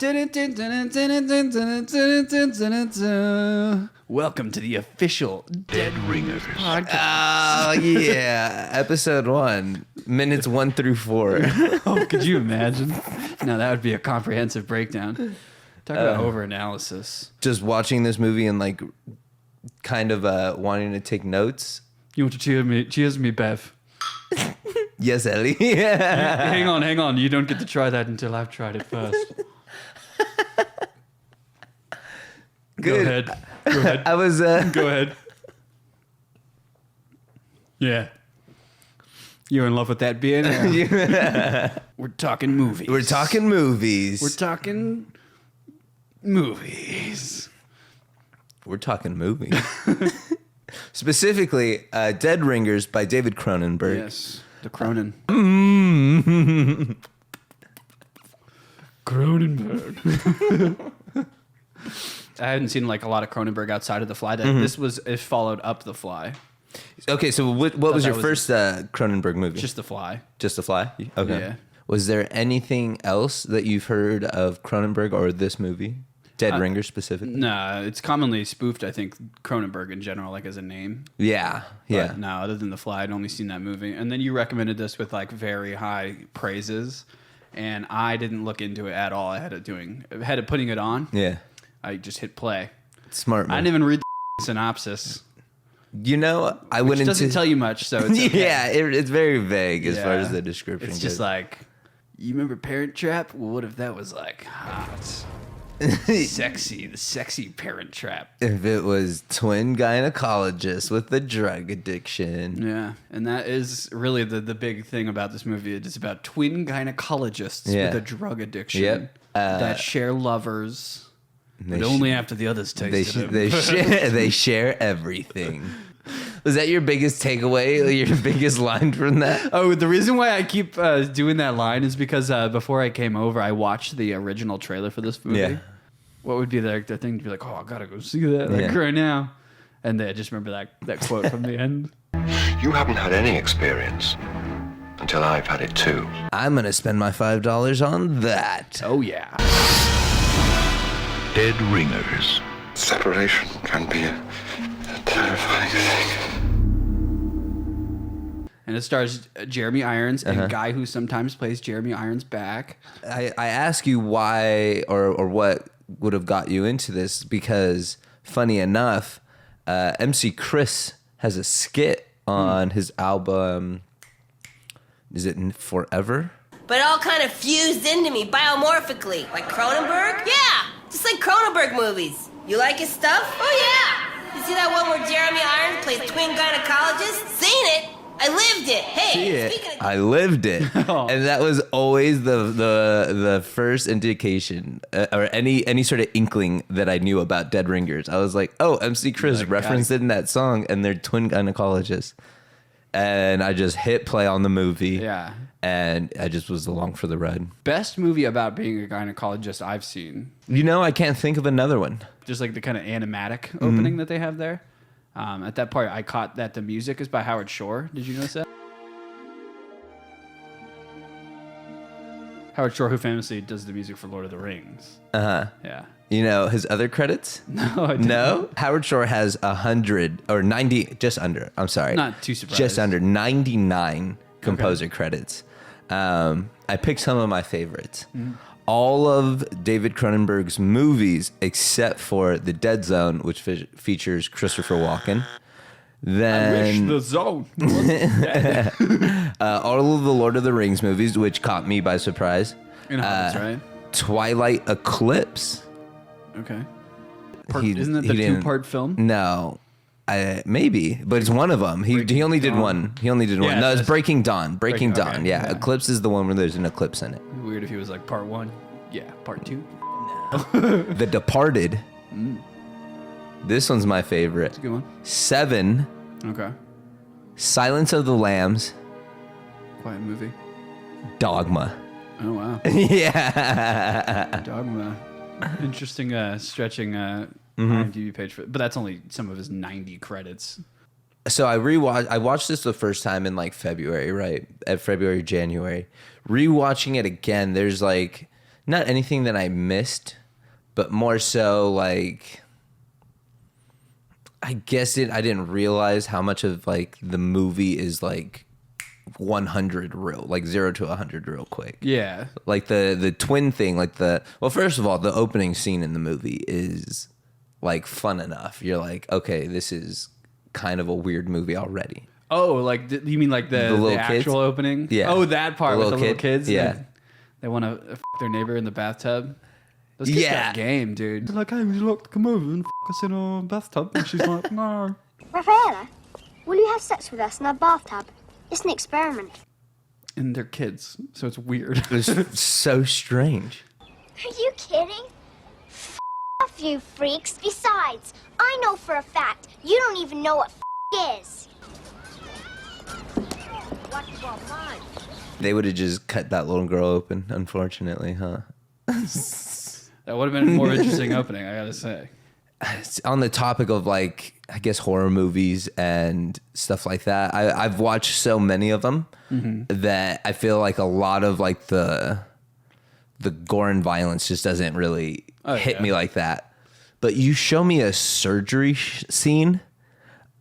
Welcome to the official Dead Ringers podcast. Oh, yeah. Episode 1, minutes 1 through 4. Oh, could you imagine? No, that would be a comprehensive breakdown. Talk about over-analysis. Just watching this movie and like kind of wanting to take notes. You want to cheers me, Bev? Yes, Ellie. Hang on. You don't get to try that until I've tried it first. Good. Go ahead. I was... Go ahead. Yeah. You're in love with that beer now? We're talking movies. We're talking movies. We're talking movies. Specifically, Dead Ringers by David Cronenberg. Yes, the Cronen. Cronenberg. I hadn't seen like a lot of Cronenberg outside of The Fly. It followed up The Fly. Okay, so what was your first Cronenberg movie? Just The Fly. Just The Fly? Okay. Yeah. Was there anything else that you've heard of Cronenberg or this movie? Dead Ringers specifically? No, it's commonly spoofed, I think, Cronenberg in general, like as a name. Yeah. But no, other than The Fly, I'd only seen that movie. And then you recommended this with like very high praises, and I didn't look into it at all. I had it putting it on. Yeah. I just hit play. Smart move. I didn't even read the synopsis. You know, I went Which into... doesn't tell you much, so it's okay. Yeah, it's very vague as far as the description goes. It's just like, you remember Parent Trap? Well, what if that was like hot, sexy, the sexy Parent Trap? If it was twin gynecologists with a drug addiction. Yeah, and that is really the big thing about this movie. It's about twin gynecologists with a drug addiction that share lovers. But only after the others tasted them. They share everything. Was that your biggest takeaway? Your biggest line from that? Oh, the reason why I keep doing that line is because before I came over, I watched the original trailer for this movie. Yeah. What would be the thing to be like, oh, I gotta go see that right now. And I just remember that quote from the end. You haven't had any experience until I've had it too. I'm gonna spend my $5 on that. Oh, yeah. Dead Ringers. Separation can be a terrifying thing. And it stars Jeremy Irons, a guy who sometimes plays Jeremy Irons back. I ask you why or what would have got you into this because, funny enough, MC Chris has a skit on his album. Is it Forever? But it all kind of fused into me biomorphically. Like Cronenberg? Yeah, just like Cronenberg movies. You like his stuff? Oh, yeah. You see that one where Jeremy Irons plays twin gynecologists? Seen it. I lived it. Hey, speaking of... I lived it. And that was always the first indication or any sort of inkling that I knew about Dead Ringers. I was like, oh, MC Chris referenced it in that song, and they're twin gynecologists. And I just hit play on the movie. Yeah. And I just was along for the ride. Best movie about being a gynecologist I've seen. You know, I can't think of another one. Just like the kind of animatic opening that they have there. At that part, I caught that the music is by Howard Shore. Did you notice that? Howard Shore, who famously does the music for Lord of the Rings. Uh-huh. Yeah. You know his other credits? No, I didn't. No? Howard Shore has 100 or 90, just under. I'm sorry. Not too surprised. Just under 99 composer credits. I picked some of my favorites. All of David Cronenberg's movies, except for The Dead Zone, which features Christopher Walken. Then I wish the zone was dead. all of the Lord of the Rings movies, which caught me by surprise. That's right. Twilight Eclipse. Okay. Isn't that the two-part film? No. Maybe, but it's one of them. He only did one. He only did one. No, it's Breaking Dawn. Breaking Dawn. Okay. Yeah. Eclipse is the one where there's an eclipse in it. Weird if he was like part 1. Yeah, part 2. No. The Departed. This one's my favorite. It's a good one. 7. Okay. Silence of the Lambs. Quiet movie. Dogma. Oh, wow. Yeah. Dogma. Interesting stretching IMDb page for, but that's only some of his 90 credits. So I watched this the first time in like February, right? January. Rewatching it again, there's like not anything that I missed, but more so like, I guess I didn't realize how much of like the movie is like 100 real, like 0 to 100 real quick. Yeah. Like the twin thing, like well, first of all, the opening scene in the movie is like fun enough. You're like, okay, this is kind of a weird movie already. Oh, like you mean like the actual opening? Yeah. Oh, that part with the little kids. Yeah. They want to f their neighbor in the bathtub. Those kids got game, dude. They're like, hey, would you like to come over and f us in our bathtub? And she's like, no. Rafaela, will you have sex with us in our bathtub? It's an experiment. And they're kids, so it's weird. It's so strange. Are you kidding? F off, you freaks. Besides, I know for a fact you don't even know what is. They would have just cut that little girl open, unfortunately, huh? That would have been a more interesting opening, I gotta say. On the topic of like, I guess horror movies and stuff like that, I've watched so many of them that I feel like a lot of like the gore and violence just doesn't really hit me like that. But you show me a surgery scene,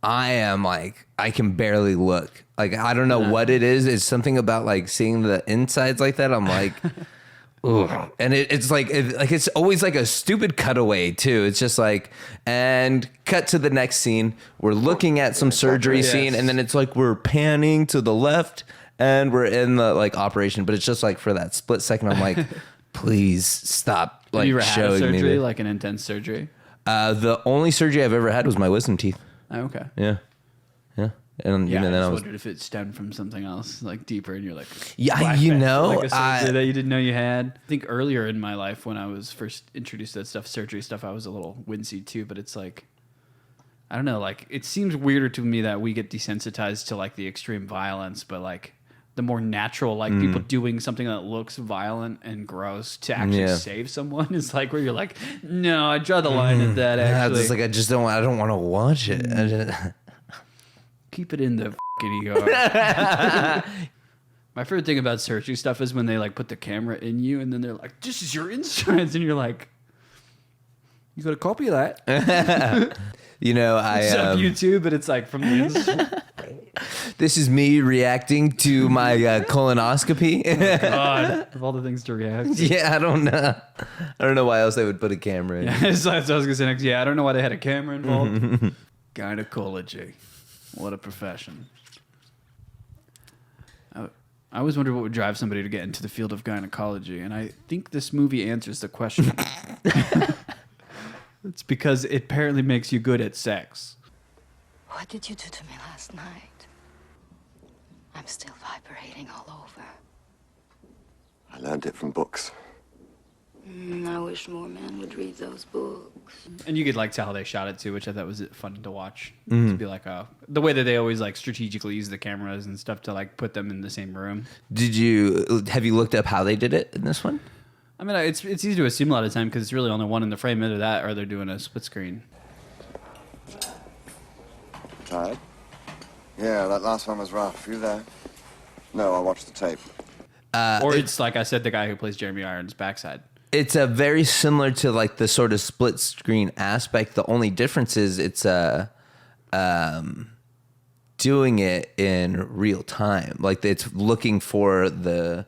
I am like, I can barely look. Like, I don't know what it is. It's something about like seeing the insides like that. I'm like, ooh. And it's like it's always like a stupid cutaway too. It's just like, and cut to the next scene. We're looking at some surgery scene, and then it's like we're panning to the left, and we're in the like operation. But it's just like for that split second, I'm like, please stop. Like, have you ever had a showing surgery, me like an intense surgery? The only surgery I've ever had was my wisdom teeth. Oh, okay. Yeah. And Yeah, then I I just was wondered if it stemmed from something else, like deeper, and you're like, Yeah, you know, like a surgery that you didn't know you had. I think earlier in my life, when I was first introduced to that stuff, surgery stuff, I was a little wincy too. But it's like, I don't know, like it seems weirder to me that we get desensitized to like the extreme violence, but like the more natural, like people doing something that looks violent and gross to actually save someone is like where you're like, no, I draw the line at that. Actually, it's like I don't want to watch it. Keep it in the fucking ER. My favorite thing about surgery stuff is when they like put the camera in you and then they're like, this is your insides. And you're like, you got a copy of that? You know, It's on YouTube, but it's like from the inside. This is me reacting to my colonoscopy. God, of all the things to react to. Yeah, I don't know why else they would put a camera in. Yeah, that's what I was going to say next. Yeah, I don't know why they had a camera involved. Gynecology. What a profession. I always wonder what would drive somebody to get into the field of gynecology, and I think this movie answers the question. It's because it apparently makes you good at sex. What did you do to me last night? I'm still vibrating all over. I learned it from books. I wish more men would read those books. And you could like tell how they shot it too, which I thought was fun to watch. To be like, the way that they always like strategically use the cameras and stuff to like put them in the same room. Have you looked up how they did it in this one? I mean, it's easy to assume a lot of the time because it's really only one in the frame. Either that or they're doing a split screen. Tired? Yeah, that last one was rough. You there? No, I watched the tape. Or it's like I said, the guy who plays Jeremy Irons' backside. It's a very similar to like the sort of split screen aspect. The only difference is it's doing it in real time. Like it's looking for the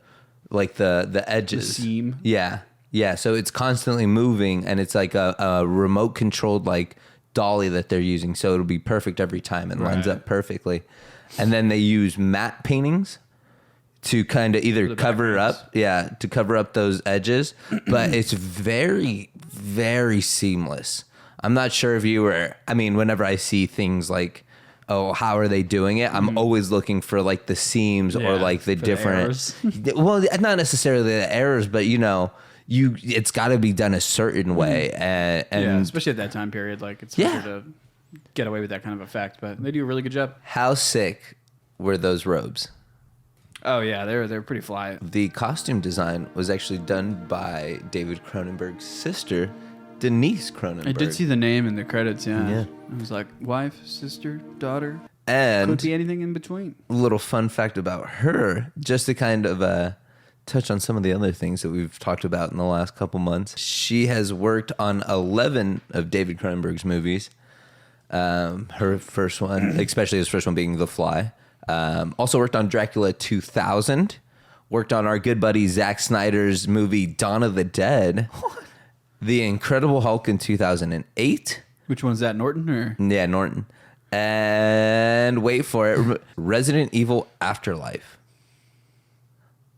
edges. The seam. Yeah. So it's constantly moving, and it's like a remote controlled like dolly that they're using. So it'll be perfect every time and lines up perfectly. And then they use matte paintings to kind of either cover up those edges, but it's very, very seamless. I'm not sure if whenever I see things like, oh, how are they doing it? I'm always looking for like the seams or like the different, well, not necessarily the errors, but it's got to be done a certain way. And especially at that time period, like it's harder to get away with that kind of effect, but they do a really good job. How sick were those robes? Oh yeah, they're pretty fly. The costume design was actually done by David Cronenberg's sister, Denise Cronenberg. I did see the name in the credits, Yeah. I was like, wife, sister, daughter. And could be anything in between. A little fun fact about her, just to kind of touch on some of the other things that we've talked about in the last couple months. She has worked on 11 of David Cronenberg's movies. Her first one, especially his first one being The Fly. Also worked on Dracula 2000. Worked on our good buddy Zack Snyder's movie Dawn of the Dead. What? The Incredible Hulk in 2008. Which one's that, Norton? Or? Yeah, Norton. And wait for it, Resident Evil Afterlife.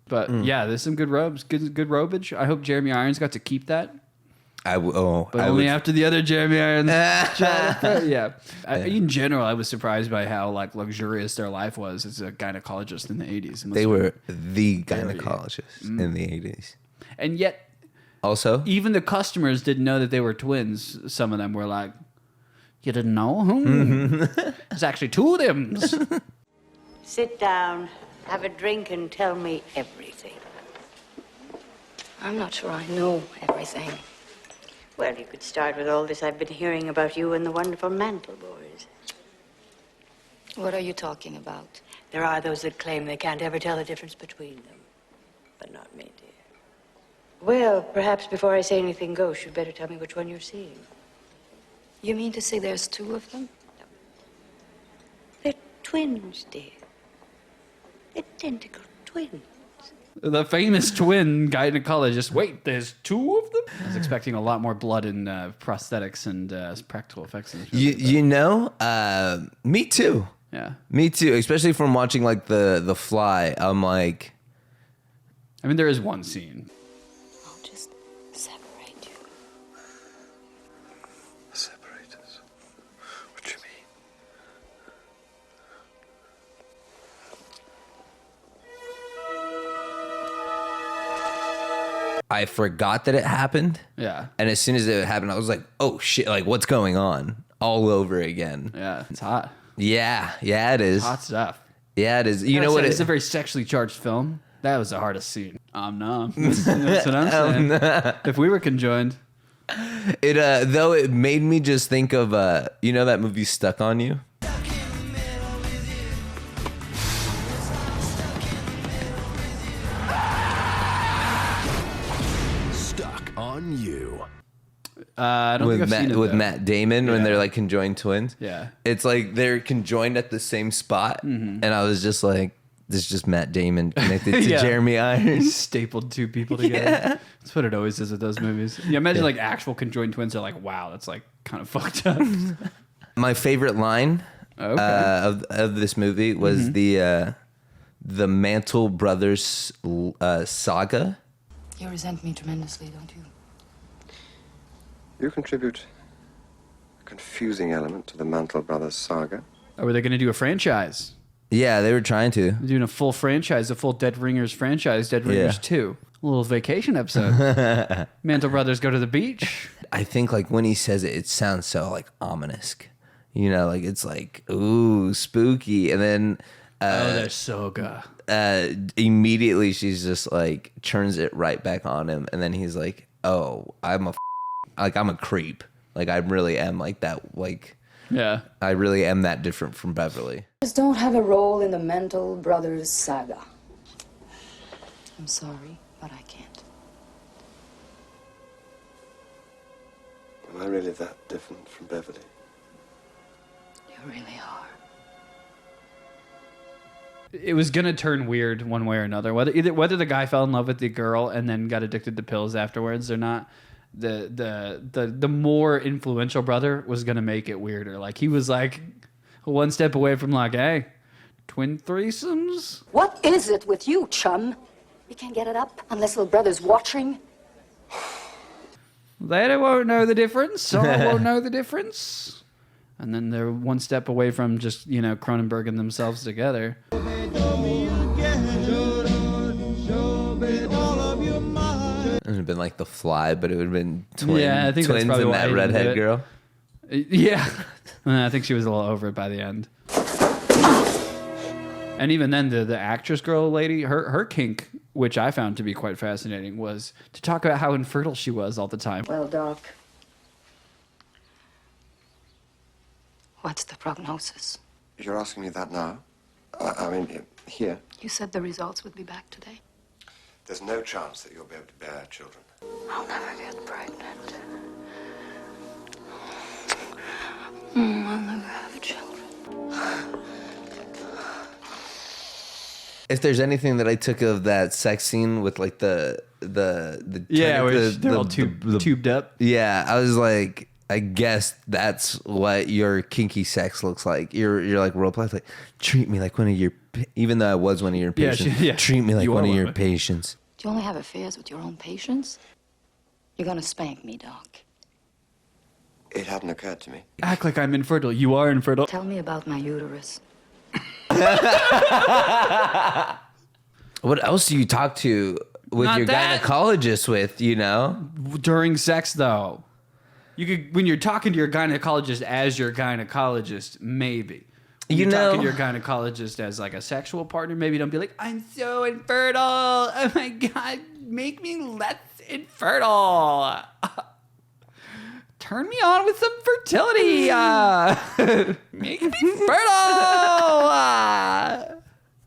But yeah, there's some good robes, good robage. I hope Jeremy Irons got to keep that. Only after the other Jeremy Irons. Yeah. In general, I was surprised by how like luxurious their life was as a gynecologist in the 80s. They were the gynecologists in the 80s. And yet, also, even the customers didn't know that they were twins. Some of them were like, "You didn't know? There's actually two of them." Sit down, have a drink, and tell me everything. I'm not sure I know everything. Well, you could start with all this I've been hearing about you and the wonderful Mantle Boys. What are you talking about? There are those that claim they can't ever tell the difference between them. But not me, dear. Well, perhaps before I say anything goes, you'd better tell me which one you're seeing. You mean to say there's two of them? They're twins, dear. Identical twins. The famous twin gynecologist. Wait, there's two of them? I was expecting a lot more blood and prosthetics and practical effects. Me too. Yeah. Me too, especially from watching like the Fly. I'm like... I mean, there is one scene. I'll just separate you. Separate us? What do you mean? I forgot that it happened. Yeah. And as soon as it happened, I was like, oh shit, like what's going on? All over again. Yeah, it's hot. Yeah, it is. Hot stuff. Yeah, it is. You know what? It's a very sexually charged film. That was the hardest scene. No. That's what I'm saying. If we were conjoined. Though it made me just think of, you know that movie Stuck on You? On You. I don't think I've seen it, with though. Matt Damon when they're like conjoined twins. Yeah. It's like they're conjoined at the same spot. And I was just like, this is just Matt Damon connected to Yeah. Jeremy Irons. Stapled two people together. Yeah. That's what it always is with those movies. Yeah, imagine like actual conjoined twins are like, wow, that's like kind of fucked up. My favorite line of this movie was the Mantle Brothers saga. You resent me tremendously, don't you? You contribute a confusing element to the Mantle Brothers saga. Or were they going to do a franchise? Yeah, they were trying to. They're doing a full franchise, a full Dead Ringers franchise, Dead Ringers 2. A little vacation episode. Mantle Brothers go to the beach. I think like when he says it, it sounds so like ominous. You know, like it's like, ooh, spooky. And then They're Soga. Immediately she's just like turns it right back on him. And then he's like, oh, I'm a creep. Like I really am like that. Like, Yeah. I really am that different from Beverly. Just don't have a role in the Mantle Brothers saga. I'm sorry, but I can't. Am I really that different from Beverly? You really are. It was gonna turn weird one way or another. Whether the guy fell in love with the girl and then got addicted to pills afterwards or not, the more influential brother was gonna make it weirder. Like he was like one step away from like, hey, twin threesomes. What is it with you, chum? You can't get it up unless little brother's watching. They won't know the difference. I won't know the difference. And then they're one step away from just, Cronenberg and themselves together. It would have been like The Fly, but it would have been twins I think that's and probably why that he didn't do redhead it. girl. Yeah. I think she was a little over it by the end. And even then, the actress girl lady, her kink, which I found to be quite fascinating, was to talk about how infertile she was all the time. Well, Doc, what's the prognosis? You're asking me that now? I mean, here. You said the results would be back today. There's no chance that you'll be able to bear children. I'll never get pregnant. I'll never have children. If there's anything that I took of that sex scene with like the Yeah, where they're all tubed up. Yeah, I was like, I guess that's what your kinky sex looks like. You're like role play, like treat me like one of your, even though I was one of your patients. Treat me like one of your patients. Do you only have affairs with your own patients? You're gonna spank me, Doc. It hadn't occurred to me. Act like I'm infertile. You are infertile. Tell me about my uterus. What else do you talk to with Not your that. gynecologist with, you know? During sex, though. You could, when you're talking to your gynecologist as your gynecologist, maybe. When you're talking to your gynecologist as like a sexual partner, maybe don't be like, I'm so infertile. Oh my God, make me less infertile. Turn me on with some fertility. Make me fertile. I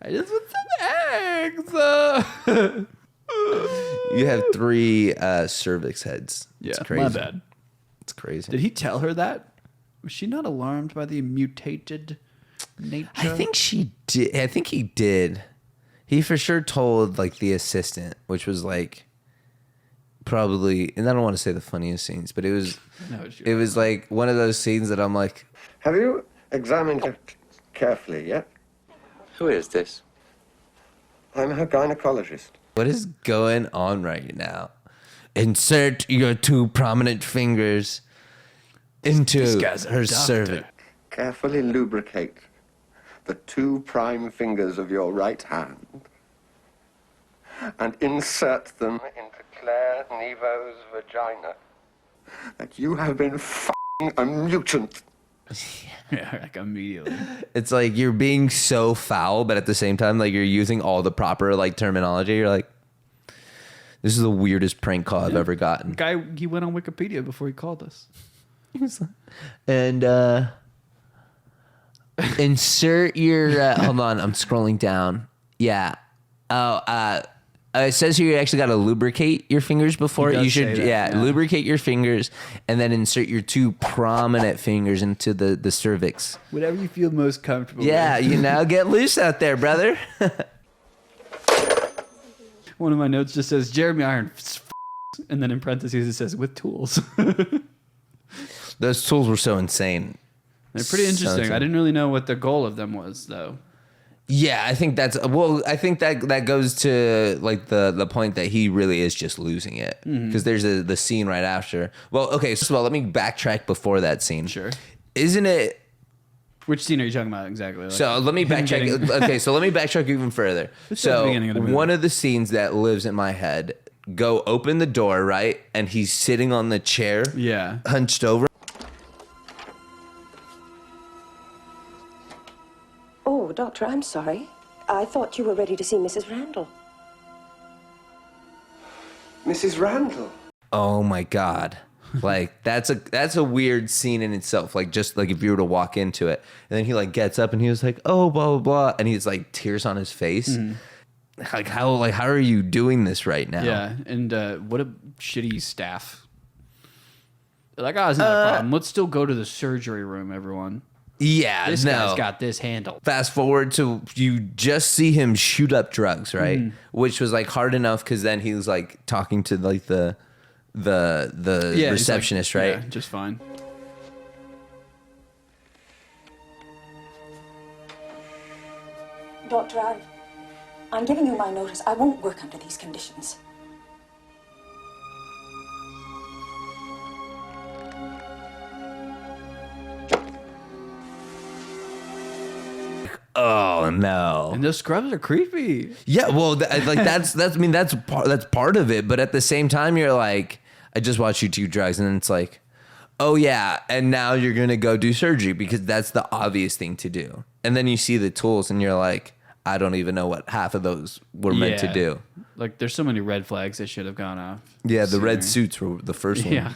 just want some eggs. You have 3 cervix heads. Yeah, It's crazy. my bad. It's crazy. Did he tell her that? Was she not alarmed by the mutated nature? I think she did. I think he did. He for sure told like the assistant, which was like probably, and I don't want to say the funniest scenes, but it was like one of those scenes that I'm like, Have you examined her carefully yet? Who is this? I'm her gynecologist. what is going on right now? Insert your 2 prominent fingers into This guy's a her doctor. cervix. Carefully lubricate the 2 prime fingers of your right hand and insert them into Claire Nevo's vagina. That you have been f***ing a mutant. Yeah, like immediately. It's like you're being so foul, but at the same time, like you're using all the proper like terminology. You're like, this is the weirdest prank call I've ever gotten. Guy, he went on Wikipedia before he called us. And insert your hold on, I'm scrolling down. Yeah. It says here you actually got to lubricate your fingers before. You should lubricate your fingers and then insert your 2 prominent fingers into the cervix. Whatever you feel most comfortable Yeah, with. you know, get loose out there, brother. One of my notes just says Jeremy Irons, and then in parentheses it says with tools. Those tools were so insane. They're pretty interesting. I didn't really know what the goal of them was, though. Yeah, I think that's I think that goes to like the point that he really is just losing it, because there's the scene right after. Well, okay, first of all, let me backtrack before that scene. Sure. Isn't it? Which scene are you talking about exactly? Like, So let me backtrack. Okay, so let me backtrack even further. So one of the scenes that lives in my head, go open the door, right? And he's sitting on the chair, hunched over. Oh, Doctor, I'm sorry. I thought you were ready to see Mrs. Randall. Mrs. Randall? Oh my God. Like that's a weird scene in itself. Like just like if you were to walk into it, and then he like gets up and he was like, oh, blah, blah, blah. And he's like tears on his face. Like how are you doing this right now? Yeah. And what a shitty staff. They're like, oh, it's not a problem. Let's still go to the surgery room, everyone. Yeah, This guy's got this handled. Fast forward to you just see him shoot up drugs, right? Which was like hard enough because then he was like talking to like the receptionist, like, right? Yeah, just fine. Doctor, I'm giving you my notice. I won't work under these conditions. Oh no! And those scrubs are creepy. Yeah, well, that's part of it. But at the same time, you're like, I just watched you do drugs, and then it's like, oh yeah, and now you're gonna go do surgery because that's the obvious thing to do. And then you see the tools, and you're like, I don't even know what half of those were meant to do. Like, there's so many red flags that should have gone off. Yeah, the red suits were the first one. Yeah.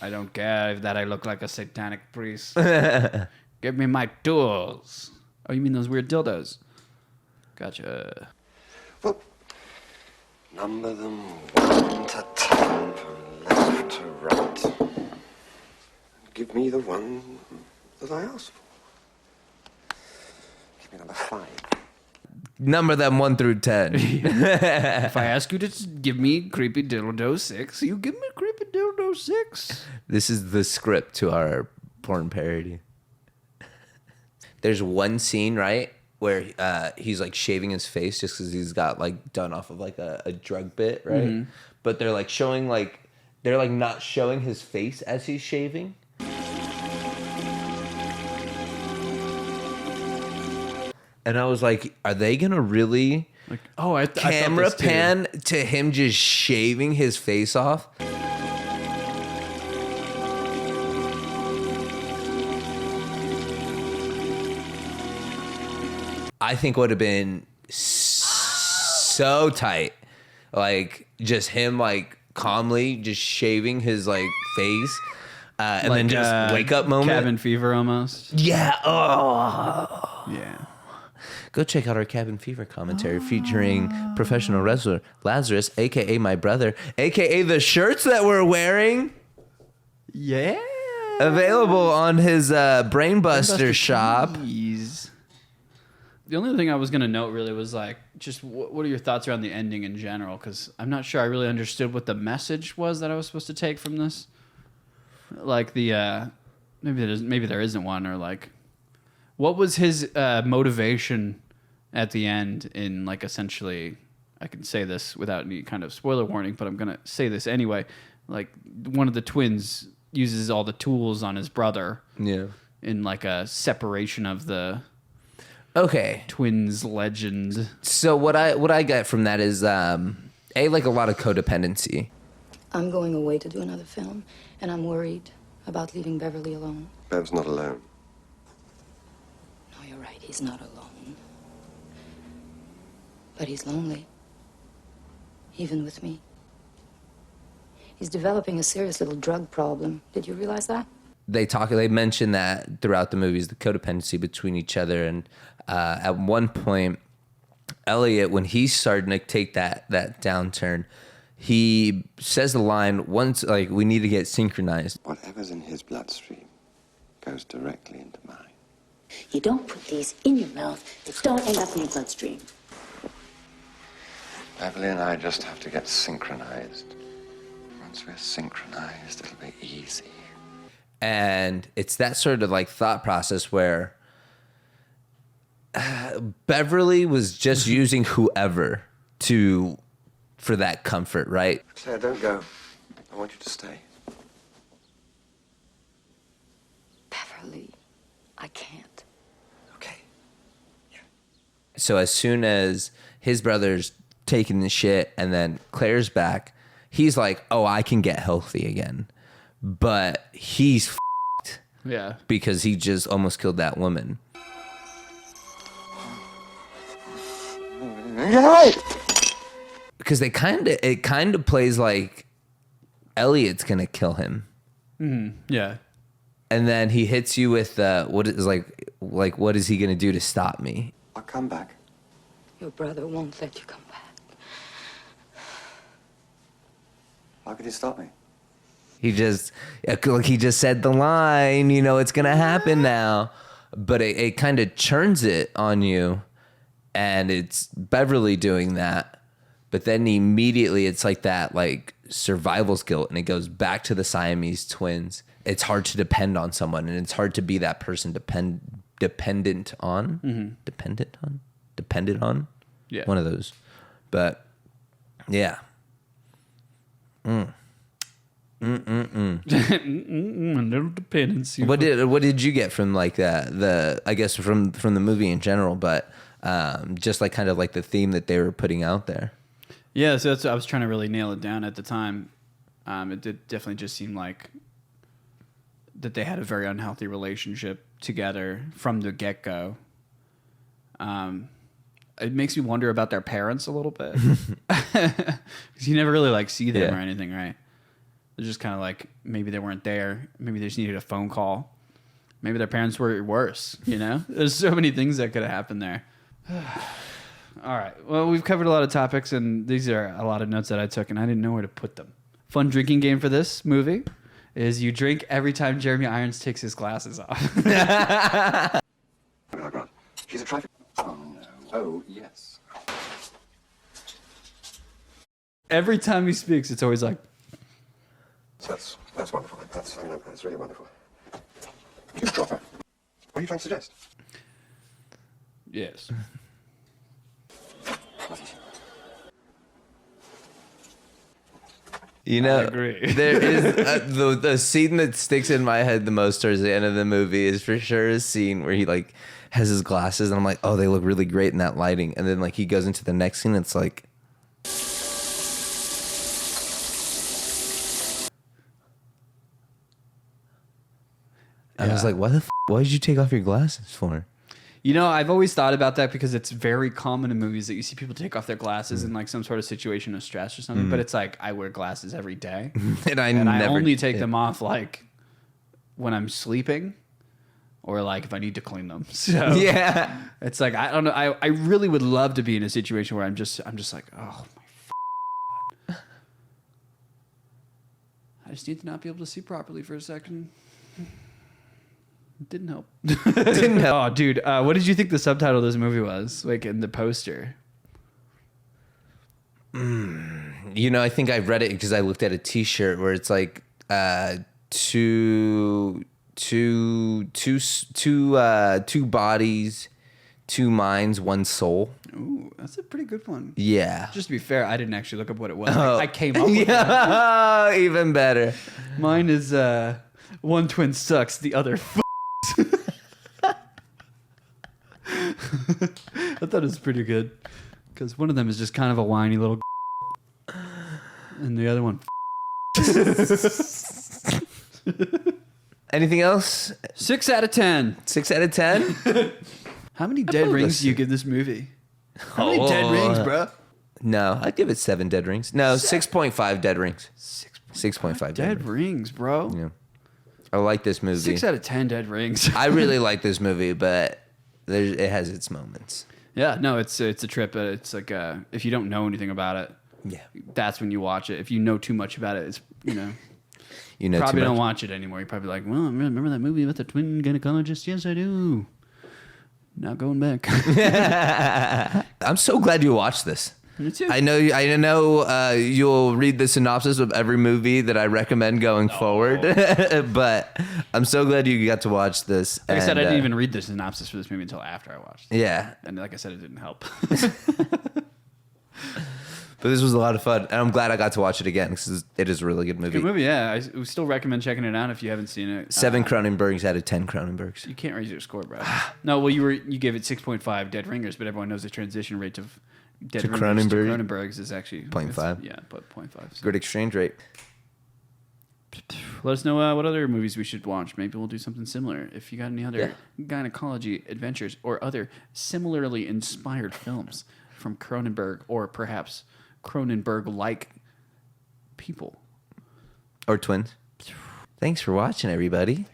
I don't care that I look like a satanic priest. Give me my tools. Oh, you mean those weird dildos? Gotcha. Well, Number them 1 to 10 from left to right. Give me the one that I asked for. Give me number 5. Number them 1 through 10. If I ask you to give me creepy dildo 6, you give me creepy dildo 6. This is the script to our porn parody. There's one scene, right, where he's like shaving his face just because he's got like done off of like a drug bit, right? Mm-hmm. But they're like showing like they're like not showing his face as he's shaving. And I was like, are they gonna really like camera pan to him just shaving his face off? I think would have been so tight. Like just him like calmly just shaving his like face. And like, then just wake up moment. Cabin Fever almost. Yeah. Oh. Yeah. Go check out our Cabin Fever commentary featuring professional wrestler Lazarus, a.k.a. my brother, a.k.a. the shirts that we're wearing. Yeah. Available on his Brainbuster shop. Tees. The only thing I was going to note really was like, just what are your thoughts around the ending in general? Because I'm not sure I really understood what the message was that I was supposed to take from this. Like the, maybe there isn't one, or like, what was his motivation at the end in like essentially, I can say this without any kind of spoiler warning, but I'm going to say this anyway. Like one of the twins uses all the tools on his brother. Yeah. In like a separation of the twins legend. So what I get from that is like a lot of codependency. I'm going away to do another film, and I'm worried about leaving Beverly alone. Bev's not alone. No, you're right. He's not alone. But he's lonely. Even with me. He's developing a serious little drug problem. Did you realize that? They mention that throughout the movies, the codependency between each other. And at one point, Elliot, when he's starting to take that downturn, he says the line, once, like, we need to get synchronized. Whatever's in his bloodstream goes directly into mine. You don't put these in your mouth. They don't end up in your bloodstream. Beverly and I just have to get synchronized. Once we're synchronized, it'll be easy. And it's that sort of like thought process where Beverly was just using whoever for that comfort, right? Claire, don't go. I want you to stay. Beverly, I can't. Okay. Yeah. So as soon as his brother's taking the shit and then Claire's back, he's like, oh, I can get healthy again. But he's f***ed. Yeah. Because he just almost killed that woman. Because it kind of plays like Elliot's gonna kill him. Mm-hmm. Yeah. And then he hits you with what is he gonna do to stop me? I'll come back. Your brother won't let you come back. How could he stop me? He just said the line, it's gonna happen now. But it kind of churns it on you, and it's Beverly doing that. But then immediately it's like that like survival's guilt, and it goes back to the Siamese twins. It's hard to depend on someone, and it's hard to be that person dependent on. Mm-hmm. Dependent on. Yeah, one of those. But yeah. A little dependency. What did you get from like I guess from the movie in general, but just like kind of like the theme that they were putting out there? Yeah, so I was trying to really nail it down at the time. It did definitely just seem like that they had a very unhealthy relationship together from the get-go. It makes me wonder about their parents a little bit. Because you never really like see them or anything, right? They're just kind of like, maybe they weren't there. Maybe they just needed a phone call. Maybe their parents were worse, There's so many things that could have happened there. All right. Well, we've covered a lot of topics, and these are a lot of notes that I took, and I didn't know where to put them. Fun drinking game for this movie is you drink every time Jeremy Irons takes his glasses off. She's a trifle. Oh, no. Oh, yes. Every time he speaks, it's always like... That's wonderful. That's really wonderful. You drop her. What are you trying to suggest? Yes. You know, I agree. There is the scene that sticks in my head the most towards the end of the movie is for sure a scene where he like has his glasses and I'm like, oh, they look really great in that lighting, and then like he goes into the next scene, and it's like, I was like, why did you take off your glasses for? You know, I've always thought about that because it's very common in movies that you see people take off their glasses in like some sort of situation of stress or something. But it's like I wear glasses every day, and I only take them off like when I'm sleeping, or like if I need to clean them. So yeah, it's like I don't know. I really would love to be in a situation where I'm just like, oh my, I just need to not be able to see properly for a second. Didn't help. Didn't help. Oh, dude, what did you think the subtitle of this movie was? Like in the poster. You know, I think I read it because I looked at a T-shirt where it's like two bodies, two minds, one soul. Ooh, that's a pretty good one. Yeah. Just to be fair, I didn't actually look up what it was. I came up with it. Even better. Mine is one twin sucks, the other I thought it was pretty good because one of them is just kind of a whiny little and the other one Anything else? 6 out of 10. 6 out of 10? How many dead rings do you give this movie? How many dead rings, bro? No, I'd give it 7 dead rings. No, 6.5 dead rings. 6.5 dead rings, bro. Yeah. I like this movie. 6 out of 10 dead rings. I really like this movie, but it has its moments. Yeah, no, it's a trip. It's like if you don't know anything about it, yeah, that's when you watch it. If you know too much about it, it's you know probably don't watch it anymore. You're probably like, well, remember that movie about the twin gynecologists? Yes, I do. Not going back. I'm so glad you watched this. Me too. I know you'll read the synopsis of every movie that I recommend going forward, but I'm so glad you got to watch this. Like I said, I didn't even read the synopsis for this movie until after I watched it. Yeah. And like I said, it didn't help. But this was a lot of fun, and I'm glad I got to watch it again because it is a really good movie. Good movie, yeah. I would still recommend checking it out if you haven't seen it. 7 Cronenbergs out of 10 Cronenbergs. You can't raise your score, bro. No, well, you gave it 6.5 dead ringers, but everyone knows the transition rate of dead ringers to Cronenbergs is actually 0.5. Yeah, but 0.5. So. Good exchange rate. Let us know what other movies we should watch. Maybe we'll do something similar. If you got any other gynecology adventures or other similarly inspired films from Cronenberg, or perhaps Cronenberg-like people. Or twins. Thanks for watching, everybody.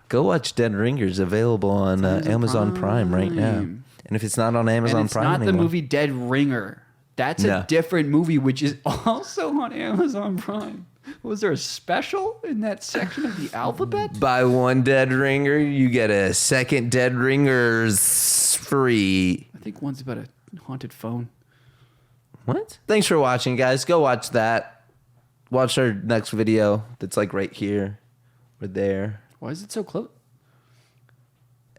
Go watch Dead Ringers, available on Amazon Prime right now. And if it's not on Amazon Prime anymore. It's not the movie Dead Ringer. That's a different movie, which is also on Amazon Prime. Was there a special in that section of the alphabet? Buy one Dead Ringer, you get a second Dead Ringers free. I think one's about a haunted phone. What? Thanks for watching, guys. Go watch that. Watch our next video that's like right here. We're there. Why is it so close?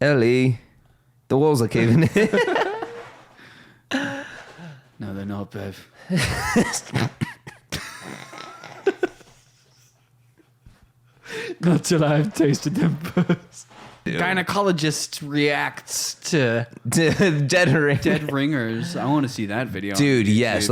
Ellie, the walls are caving in. No, they're not, babe. Not till I've tasted them first. Gynecologist reacts to Dead Ringers. Dead Ringers. I want to see that video. Dude, yes.